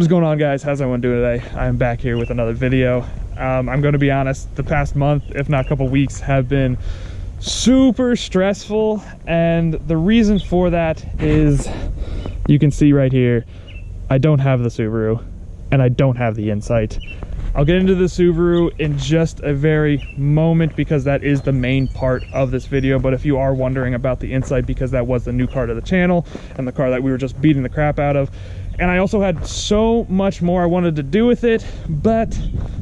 What's going on, guys? How's everyone doing today? I'm back here with another video. I'm going to be honest, the past month, if not a couple weeks, have been super stressful, and the reason for that is, you can see right here, I don't have the Subaru and I don't have the Insight. I'll get into the Subaru in just a very moment because that is the main part of this video, but if you are wondering about the Insight, because that was the new car to the channel and the car that we were just beating the crap out of, and I also had so much more I wanted to do with it, but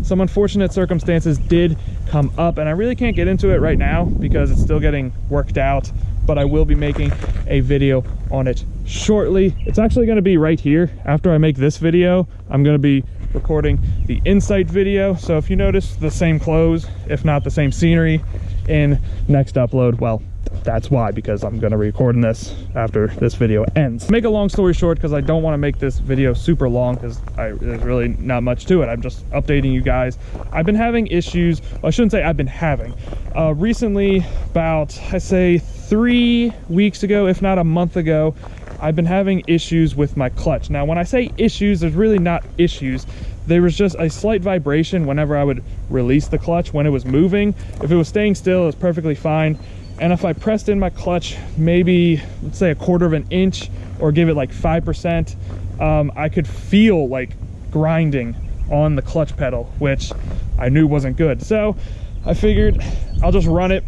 some unfortunate circumstances did come up, and I really can't get into it right now because it's still getting worked out, but I will be making a video on it shortly. It's actually going to be right here. After I make this video, I'm going to be recording the Insight video, so if you notice the same clothes, if not the same scenery in next upload, well, that's why, because I'm going to be recording this after this video ends. Make a long story short, because I don't want to make this video super long, because there's really not much to it. I'm just updating you guys. I've been having issues. Well, I shouldn't say I've been having. Recently, about, I say 3 weeks ago, if not a month ago, I've been having issues with my clutch. Now, when I say issues, there's really not issues. There was just a slight vibration whenever I would release the clutch when it was moving. If it was staying still, it was perfectly fine. And if I pressed in my clutch maybe, let's say, 1/4 of an inch or give it like 5%, I could feel like grinding on the clutch pedal, which I knew wasn't good. So I figured I'll just run it,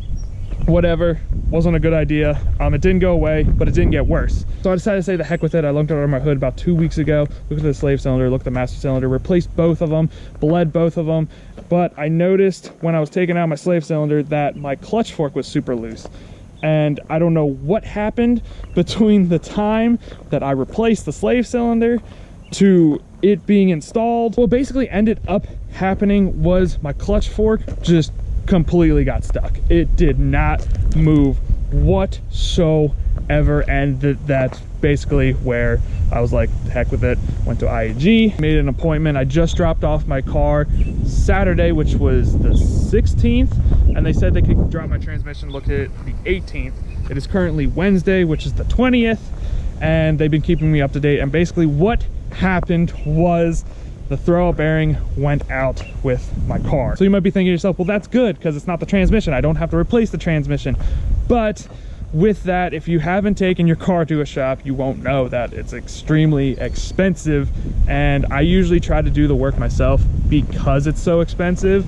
whatever. Wasn't a good idea. It didn't go away, but it didn't get worse. So I decided to say the heck with it. I looked under my hood about 2 weeks ago, looked at the slave cylinder, looked at the master cylinder, replaced both of them, bled both of them. But I noticed when I was taking out my slave cylinder that my clutch fork was super loose. And I don't know what happened between the time that I replaced the slave cylinder to it being installed. What basically ended up happening was my clutch fork just completely got stuck. It did not move whatsoever, and that's basically where I was like, heck with it. Went to IAG, made an appointment. I just dropped off my car Saturday, which was the 16th, and they said they could drop my transmission, look at it, the 18th. It is currently Wednesday, which is the 20th, and they've been keeping me up to date. And basically what happened was the throwout bearing went out with my car. So you might be thinking to yourself, well, that's good because it's not the transmission. I don't have to replace the transmission. But with that, if you haven't taken your car to a shop, you won't know that it's extremely expensive. And I usually try to do the work myself because it's so expensive.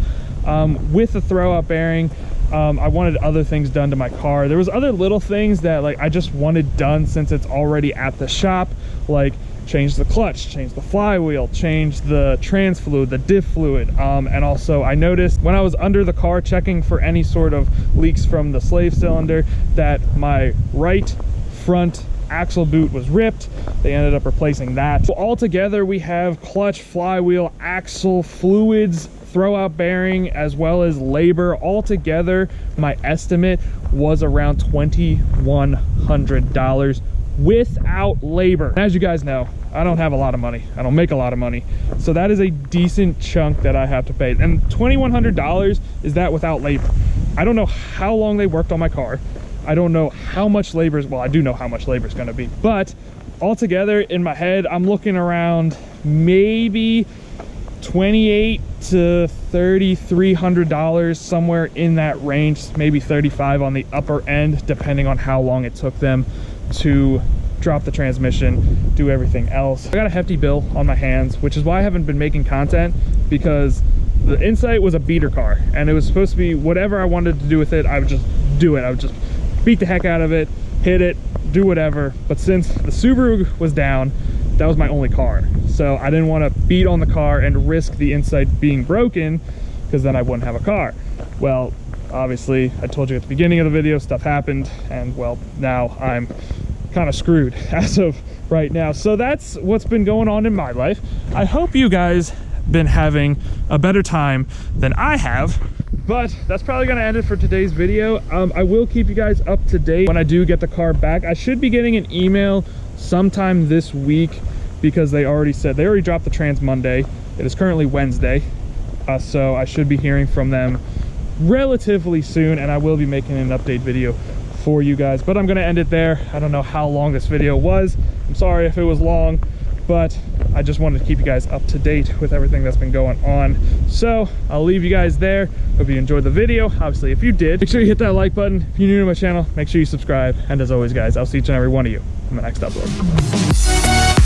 With the throwout bearing, I wanted other things done to my car. There was other little things that like I just wanted done since it's already at the shop, like change the clutch, change the flywheel, change the trans fluid, the diff fluid, and also I noticed when I was under the car checking for any sort of leaks from the slave cylinder that my right front axle boot was ripped. They ended up replacing that. So altogether we have clutch, flywheel, axle, fluids, throwout bearing, as well as labor. Altogether my estimate was around $2,100 without labor. As you guys know, I don't have a lot of money. I don't make a lot of money. So that is a decent chunk that I have to pay. And $2,100 is that without labor. I don't know how long they worked on my car. I don't know how much labor is, well, I do know how much labor is going to be, but altogether in my head, I'm looking around maybe $2,800 to $3,300, somewhere in that range, maybe $35 on the upper end, depending on how long it took them to drop the transmission, do everything else. I got a hefty bill on my hands, which is why I haven't been making content, because the Insight was a beater car and it was supposed to be whatever I wanted to do with it, I would just do it. I would just beat the heck out of it, hit it, do whatever. But since the Subaru was down, that was my only car. So I didn't want to beat on the car and risk the Insight being broken, because then I wouldn't have a car. Well, obviously, I told you at the beginning of the video, stuff happened, and well, now I'm kind of screwed as of right now. So that's what's been going on in my life. I hope you guys been having a better time than I have, but that's probably going to end it for today's video. I will keep you guys up to date when I do get the car back. I should be getting an email sometime this week, because they already dropped the trans Monday. It is currently Wednesday, so I should be hearing from them relatively soon, and I will be making an update video for you guys. But I'm going to end it there. I don't know how long this video was. I'm sorry if it was long, but I just wanted to keep you guys up to date with everything that's been going on. So I'll leave you guys there. Hope you enjoyed the video. Obviously, if you did, make sure you hit that like button. If you're new to my channel, make sure you subscribe. And as always, guys, I'll see each and every one of you in the next upload.